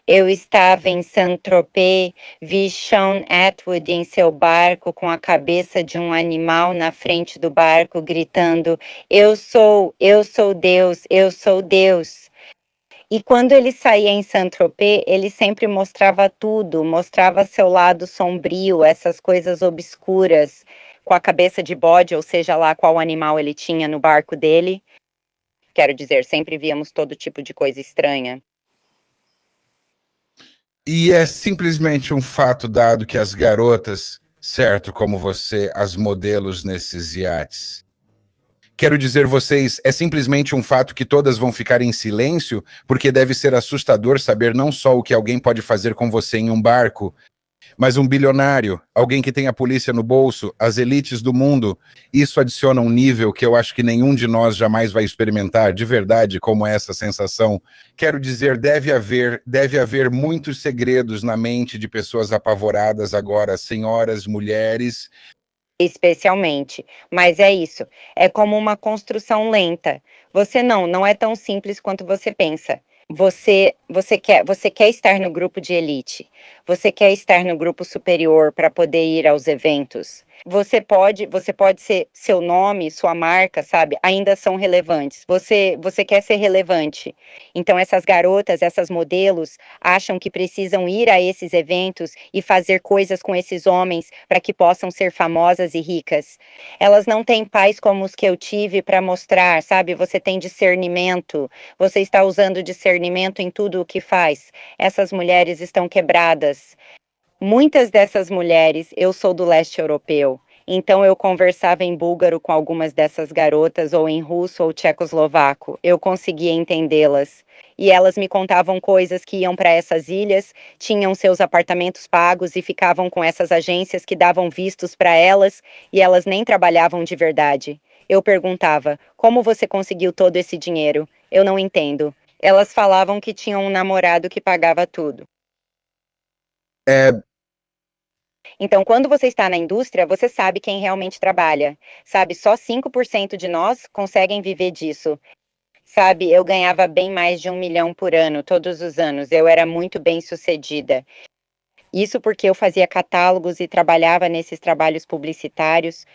Eu estava em Saint-Tropez, vi Sean Atwood em seu barco com a cabeça de um animal na frente do barco, gritando: eu sou Deus, eu sou Deus. E quando ele saía em Saint-Tropez, ele sempre mostrava tudo, mostrava seu lado sombrio, essas coisas obscuras, com a cabeça de bode, ou seja lá qual animal ele tinha no barco dele. Quero dizer, sempre víamos todo tipo de coisa estranha. E é simplesmente um fato dado que as garotas, certo como você, as modelos nesses iates. Quero dizer, vocês, é simplesmente um fato que todas vão ficar em silêncio, porque deve ser assustador saber não só o que alguém pode fazer com você em um barco, mas um bilionário, alguém que tem a polícia no bolso, as elites do mundo. Isso adiciona um nível que eu acho que nenhum de nós jamais vai experimentar, de verdade, como é essa sensação. Quero dizer, deve haver muitos segredos na mente de pessoas apavoradas agora, senhoras, mulheres. Especialmente. Mas é isso, é como uma construção lenta. Você não é tão simples quanto você pensa. Você quer estar no grupo de elite. Você quer estar no grupo superior para poder ir aos eventos. Você pode ser seu nome, sua marca, sabe? Ainda são relevantes. Você quer ser relevante. Então essas garotas, essas modelos acham que precisam ir a esses eventos e fazer coisas com esses homens para que possam ser famosas e ricas. Elas não têm pais como os que eu tive para mostrar, sabe? Você tem discernimento, você está usando discernimento em tudo o que faz. Essas mulheres estão quebradas. Muitas dessas mulheres, eu sou do leste europeu, então eu conversava em búlgaro com algumas dessas garotas, ou em russo ou tchecoslovaco. Eu conseguia entendê-las. E elas me contavam coisas que iam para essas ilhas, tinham seus apartamentos pagos e ficavam com essas agências que davam vistos para elas, e elas nem trabalhavam de verdade. Eu perguntava: como você conseguiu todo esse dinheiro? Eu não entendo. Elas falavam que tinham um namorado que pagava tudo. É, Então, quando você está na indústria, você sabe quem realmente trabalha. Sabe, só 5% de nós conseguem viver disso. Sabe, eu ganhava bem mais de 1 milhão por ano, todos os anos. Eu era muito bem sucedida. Isso porque eu fazia catálogos e trabalhava nesses trabalhos publicitários.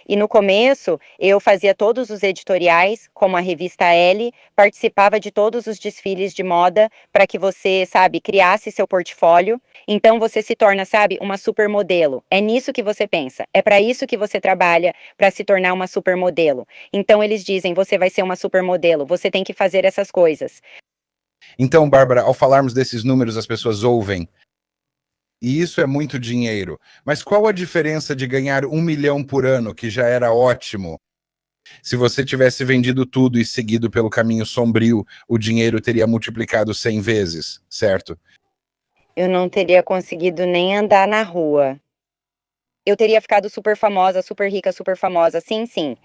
E no começo, eu fazia todos os editoriais, como a revista Elle, participava de todos os desfiles de moda para que você, sabe, criasse seu portfólio. Então você se torna, sabe, uma supermodelo. É nisso que você pensa. É para isso que você trabalha, para se tornar uma supermodelo. Então eles dizem, você vai ser uma supermodelo, você tem que fazer essas coisas. então, Bárbara, ao falarmos desses números, as pessoas ouvem. E isso é muito dinheiro. Mas qual a diferença de ganhar 1 milhão por ano, que já era ótimo? Se você tivesse vendido tudo e seguido pelo caminho sombrio, o dinheiro teria multiplicado 100 vezes, certo? Eu não teria conseguido nem andar na rua. Eu teria ficado super famosa, super rica, super famosa. Sim, sim.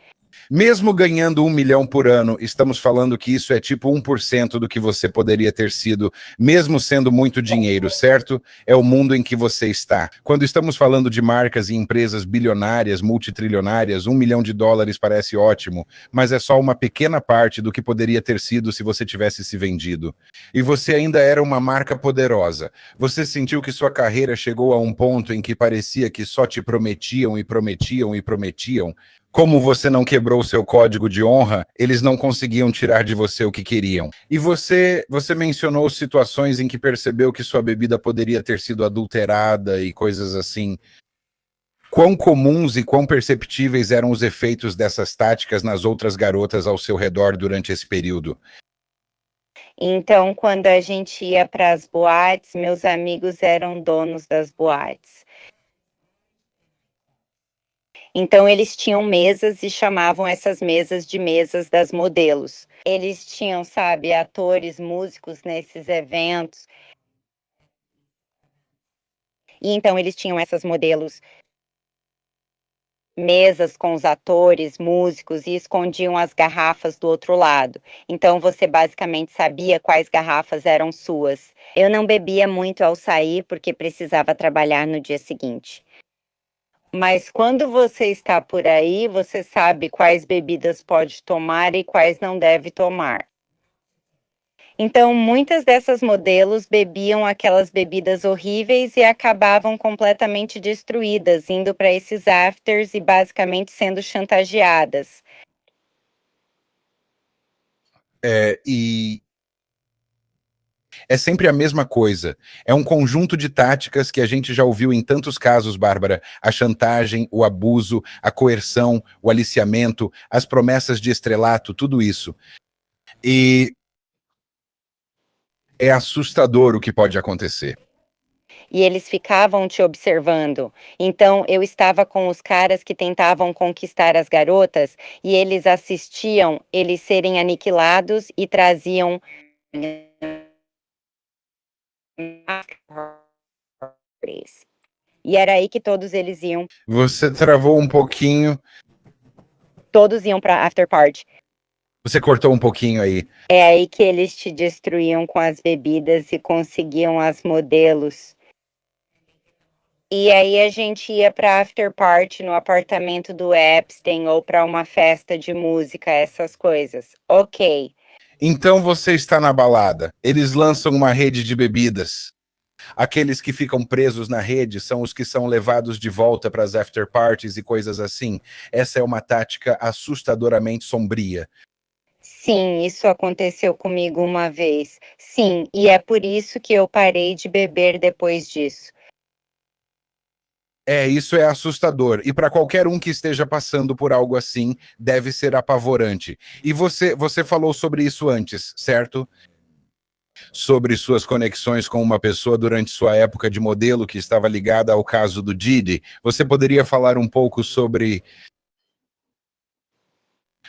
Mesmo ganhando 1 milhão por ano, estamos falando que isso é tipo 1% do que você poderia ter sido, mesmo sendo muito dinheiro, certo? É o mundo em que você está. Quando estamos falando de marcas e empresas bilionárias, multitrilionárias, 1 milhão de dólares parece ótimo, mas é só uma pequena parte do que poderia ter sido se você tivesse se vendido. E você ainda era uma marca poderosa. Você sentiu que sua carreira chegou a um ponto em que parecia que só te prometiam e prometiam e prometiam. Como você não quebrou o seu código de honra, eles não conseguiam tirar de você o que queriam. E você mencionou situações em que percebeu que sua bebida poderia ter sido adulterada e coisas assim. Quão comuns e quão perceptíveis eram os efeitos dessas táticas nas outras garotas ao seu redor durante esse período? Então, quando a gente ia para as boates, meus amigos eram donos das boates. Então, eles tinham mesas e chamavam essas mesas de mesas das modelos. Eles tinham, sabe, atores, músicos nesses eventos. E então, eles tinham essas modelos, mesas com os atores, músicos, e escondiam as garrafas do outro lado. Então, você basicamente sabia quais garrafas eram suas. Eu não bebia muito ao sair porque precisava trabalhar no dia seguinte. Mas quando você está por aí, você sabe quais bebidas pode tomar e quais não deve tomar. Então, muitas dessas modelos bebiam aquelas bebidas horríveis e acabavam completamente destruídas, indo para esses afters e basicamente sendo chantageadas. E é sempre a mesma coisa. É um conjunto de táticas que a gente já ouviu em tantos casos, Bárbara. A chantagem, o abuso, a coerção, o aliciamento, as promessas de estrelato, tudo isso. E é assustador o que pode acontecer. E eles ficavam te observando. Então, eu estava com os caras que tentavam conquistar as garotas e eles assistiam eles serem aniquilados e traziam. E era aí que todos eles iam. Você travou um pouquinho, Todos iam para after party. você cortou um pouquinho aí. É aí que eles te destruíam com as bebidas e conseguiam as modelos. E aí a gente ia para after party no apartamento do Epstein ou para uma festa de música, essas coisas. Ok. Então você está na balada. Eles lançam uma rede de bebidas. Aqueles que ficam presos na rede são os que são levados de volta para as after parties e coisas assim. Essa é uma tática assustadoramente sombria. Sim, isso aconteceu comigo uma vez. Sim, e é por isso que eu parei de beber depois disso. Isso é assustador. E para qualquer um que esteja passando por algo assim, deve ser apavorante. E você falou sobre isso antes, certo? Sobre suas conexões com uma pessoa durante sua época de modelo que estava ligada ao caso do Didi. Você poderia falar um pouco sobre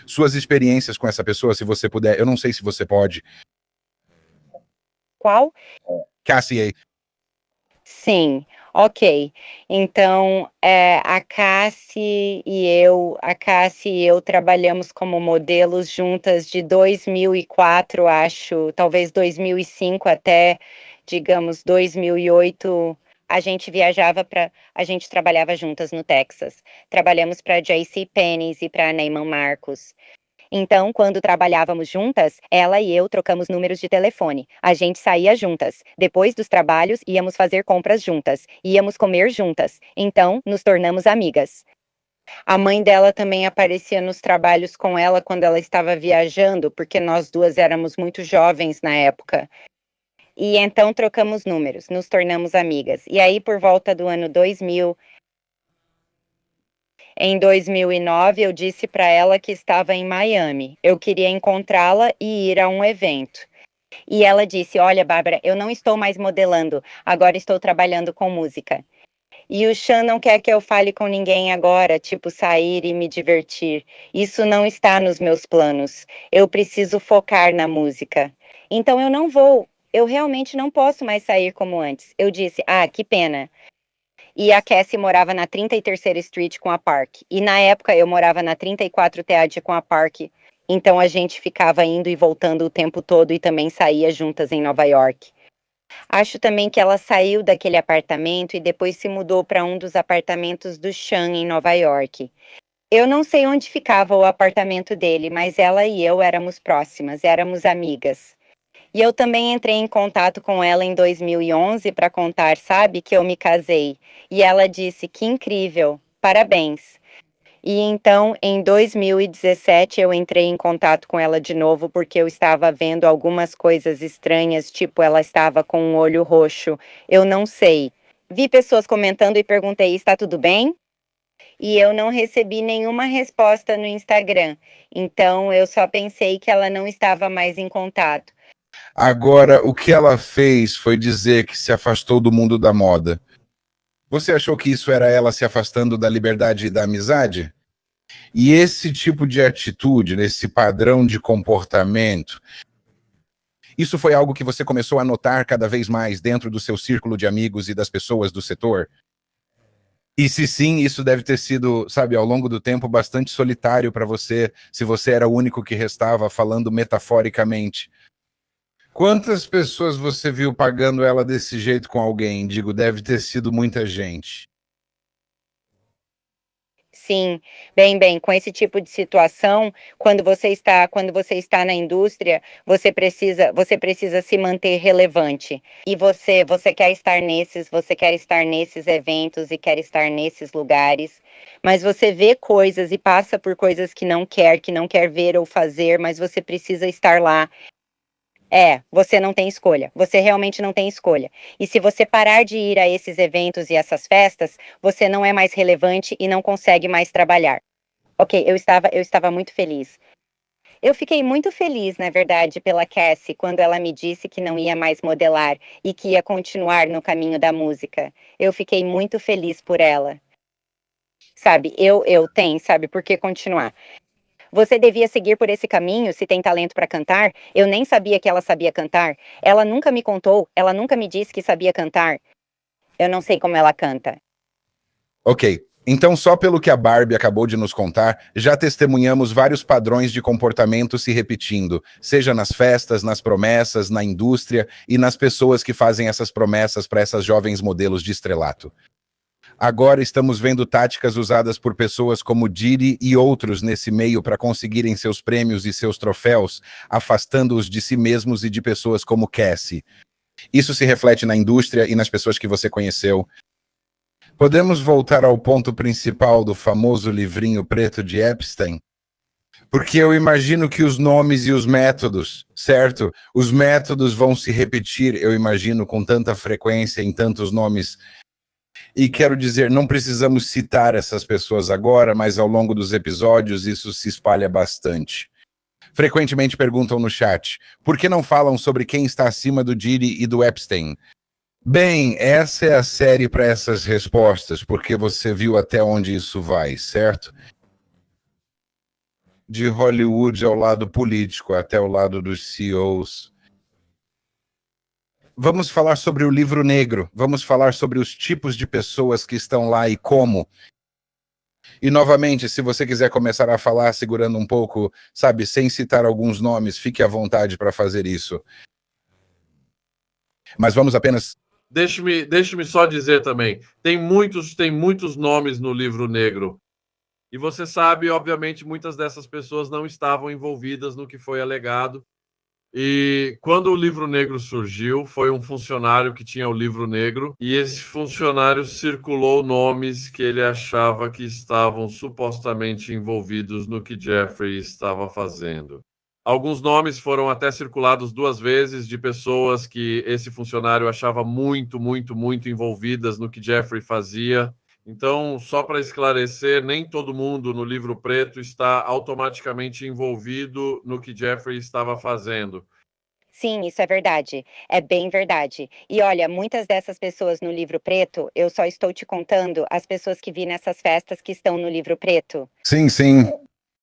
suas experiências com essa pessoa, se você puder? Eu não sei se você pode. Qual? Cassie, Sim, ok. Então, a Cassie e eu trabalhamos como modelos juntas de 2004, acho, talvez 2005 até, digamos, 2008. A gente trabalhava juntas no Texas. Trabalhamos para JCPenney e para Neiman Marcus. Então, quando trabalhávamos juntas, ela e eu trocamos números de telefone. A gente saía juntas. Depois dos trabalhos, íamos fazer compras juntas. Íamos comer juntas. Então, nos tornamos amigas. A mãe dela também aparecia nos trabalhos com ela quando ela estava viajando, porque nós duas éramos muito jovens na época. E então trocamos números, nos tornamos amigas. E aí, por volta do ano 2000, em 2009, eu disse para ela que estava em Miami. Eu queria encontrá-la e ir a um evento. E ela disse: Olha, Bárbara, eu não estou mais modelando, agora estou trabalhando com música. E o Sean não quer que eu fale com ninguém agora, tipo sair e me divertir. Isso não está nos meus planos. Eu preciso focar na música. Então eu não vou. Eu realmente não posso mais sair como antes. Eu disse: Ah, que pena. E a Cassie morava na 33ª Street com a Park. E na época eu morava na 34 TAD com a Park. Então a gente ficava indo e voltando o tempo todo e também saía juntas em Nova York. Acho também que ela saiu daquele apartamento e depois se mudou para um dos apartamentos do Sean em Nova York. Eu não sei onde ficava o apartamento dele, mas ela e eu éramos próximas, éramos amigas. E eu também entrei em contato com ela em 2011 para contar, sabe, que eu me casei. E ela disse: Que incrível, parabéns. E então, em 2017, eu entrei em contato com ela de novo porque eu estava vendo algumas coisas estranhas, tipo ela estava com um olho roxo. Eu não sei. Vi pessoas comentando e perguntei: Está tudo bem? E eu não recebi nenhuma resposta no Instagram. Então, eu só pensei que ela não estava mais em contato. agora o que ela fez foi dizer que se afastou do mundo da moda. Você achou que isso era ela se afastando da liberdade e da amizade? E esse tipo de atitude, esse padrão de comportamento, isso foi algo que você começou a notar cada vez mais dentro do seu círculo de amigos e das pessoas do setor? E se sim, isso deve ter sido, sabe, ao longo do tempo, bastante solitário para você, se você era o único que restava, falando metaforicamente. Quantas pessoas você viu pagando ela desse jeito com alguém? Digo, deve ter sido muita gente. Sim, bem, com esse tipo de situação, quando você está na indústria, você precisa se manter relevante. E você quer estar nesses eventos e quer estar nesses lugares, mas você vê coisas e passa por coisas que não quer ver ou fazer, mas você precisa estar lá. Você não tem escolha. Você realmente não tem escolha. E se você parar de ir a esses eventos e essas festas, você não é mais relevante e não consegue mais trabalhar. Ok, eu estava muito feliz. Eu fiquei muito feliz, na verdade, pela Cassie, quando ela me disse que não ia mais modelar e que ia continuar no caminho da música. Eu fiquei muito feliz por ela. Sabe, sabe, por que continuar? Você devia seguir por esse caminho se tem talento para cantar. Eu nem sabia que ela sabia cantar. Ela nunca me contou, ela nunca me disse que sabia cantar. Eu não sei como ela canta. Ok. Então, só pelo que a Barbie acabou de nos contar, já testemunhamos vários padrões de comportamento se repetindo, seja nas festas, nas promessas, na indústria e nas pessoas que fazem essas promessas para essas jovens modelos de estrelato. Agora estamos vendo táticas usadas por pessoas como Diddy e outros nesse meio para conseguirem seus prêmios e seus troféus, afastando-os de si mesmos e de pessoas como Cassie. Isso se reflete na indústria e nas pessoas que você conheceu. Podemos voltar ao ponto principal do famoso livrinho preto de Epstein? Porque eu imagino que os nomes e os métodos, certo? Os métodos vão se repetir, eu imagino, com tanta frequência em tantos nomes. E quero dizer, não precisamos citar essas pessoas agora, mas ao longo dos episódios isso se espalha bastante. Frequentemente perguntam no chat, por que não falam sobre quem está acima do Diddy e do Epstein? Bem, essa é a série para essas respostas, porque você viu até onde isso vai, certo? De Hollywood ao lado político, até o lado dos CEOs. Vamos falar sobre o livro negro, vamos falar sobre os tipos de pessoas que estão lá e como. E novamente, se você quiser começar a falar segurando um pouco, sabe, sem citar alguns nomes, fique à vontade para fazer isso. Mas vamos apenas. Deixe-me só dizer também, tem muitos nomes no livro negro. E você sabe, obviamente, muitas dessas pessoas não estavam envolvidas no que foi alegado. E quando o livro negro surgiu, foi um funcionário que tinha o livro negro, e esse funcionário circulou nomes que ele achava que estavam supostamente envolvidos no que Jeffrey estava fazendo. Alguns nomes foram até circulados 2 vezes de pessoas que esse funcionário achava muito envolvidas no que Jeffrey fazia. Então, só para esclarecer, nem todo mundo no livro preto está automaticamente envolvido no que Jeffrey estava fazendo. Sim, isso é verdade. É bem verdade. E olha, muitas dessas pessoas no livro preto, eu só estou te contando as pessoas que vi nessas festas que estão no livro preto. Sim, sim.